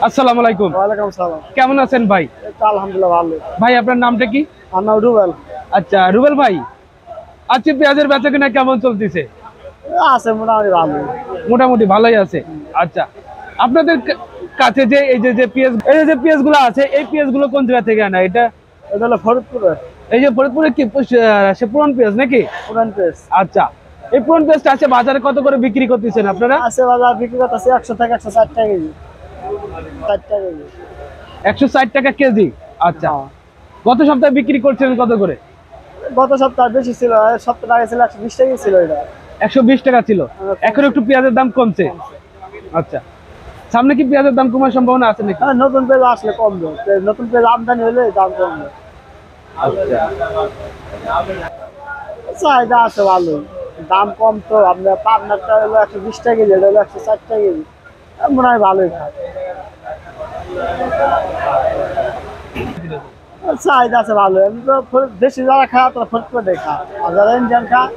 আসসালামু আলাইকুম। ওয়ালাইকুম সালাম। কেমন আছেন ভাই? আলহামদুলিল্লাহ ভালো। ভাই আপনার নামটা কি? আমার নাম রুবেল। আচ্ছা রুবেল ভাই, আজকে পেঁয়াজের বেচাকেনা কেমন চলতেছে? আছে মোটামুটি ভালো। মোটামুটি ভালোই আছে। আচ্ছা, আপনাদের কাছে যে এই যে পেঁয়াজ গুলো আছে, এই পেঁয়াজ গুলো কোন জায়গা থেকে আনা? এটা হলো ফরিদপুরে। এই যে ফরিদপুরে কি সে পুরান পেঁয়াজ নাকি? পুরান পেঁয়াজ। আচ্ছা, এই পুরান পেঁয়াজটা আছে বাজারে কত করে বিক্রি করতেছেন আপনারা? আছে বাজার বিক্রি করতেছে 100 থেকে 160 টাকা কেজি। 60 টাকা কেজি। 160 টাকা কেজি। আচ্ছা, গত সপ্তাহে বিক্রি করছিলেন কত করে? গত সপ্তাহে বেশি ছিল, সপ্তাহ আগে ছিল 120 টাকা ছিল এটা। 120 টাকা ছিল, এখন একটু পেঁয়াজের দাম কমছে। আচ্ছা, সামনে কি পেঁয়াজের দাম কমার সম্ভাবনা আছে নাকি? নতুন পেঁয়াজ আসলে কমবে, নতুন পেঁয়াজ আমদানি হলে দাম কমবে। চাহিদা আছে ভালো, দাম কম তো। আপনার পাবনারটা হলো 120 টাকা কেজি, এটা হলো 160 টাকা কেজি। মনে হয় ভালোই খায়। চাহিদা আছে ভালো। এমনি তো দেশি যারা খায় তারা ফরিদপুরে খায়, আর যারা ইন্ডিয়ান খায়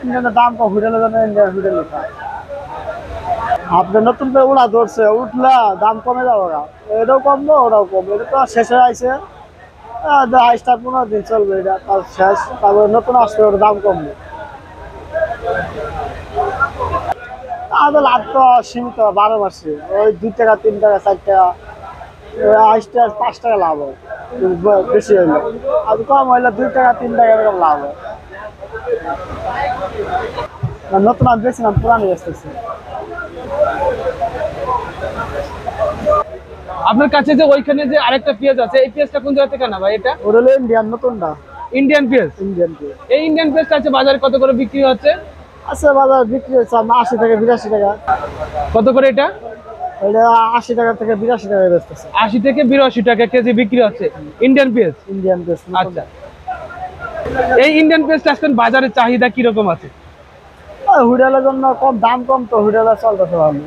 ইন্ডিয়ানের দাম কম, হোটেলের জন্য ইন্ডিয়ান হোটেলে খায়। আপনার নতুন করে উড়া ধরছে, উঠলা দাম কমে যাবো না, এটাও কমবো ওটাও কমবে। এটা তো শেষে আইসে, 15 দিন চলবে, এটা তার শেষ। তারপরে নতুন আসবে, ওর দাম কমবে। আমাদের লাভ তো সীমিত, 12 মাসে ওই 2 টাকা 3 টাকা 4 টাকা 5 টাকা লাভ হয় বেশি হইলে। আর কম হইলে 2 টাকা 3 টাকা এরকম লাভ হয়। নতুন আমি বেশিলাম, পুরানি বেচতেছি। আপনার কাছে যে ওইখানে যে আরেকটা পেঁয়াজ আছে, এই পেঁয়াজটা কোন জায়গা থেকে আনা ভাই? এটা ওটা হলো ইন্ডিয়ান নতুনটা। ইন্ডিয়ান পেঁয়াজ। ইন্ডিয়ান পেঁয়াজ। এই ইন্ডিয়ান পেঁয়াজটা আছে বাজারে কত করে বিক্রি হচ্ছে? আছে বাজার বিক্রি হচ্ছে 80 থেকে 82 টাকা। কত করে এটা? এটা 80 টাকা থেকে 82 টাকা বেচতেছে। 80 থেকে 82 টাকা কেজি বিক্রি হচ্ছে ইন্ডিয়ান পেঁয়াজ। ইন্ডিয়ান পেঁয়াজ। আচ্ছা, এই ইন্ডিয়ান পেঁয়াজটা এখন বাজারে চাহিদা কিরকম আছে? হোটেলের জন্য কম, দাম কম তো, হোটেলে চলতেছে ভালো।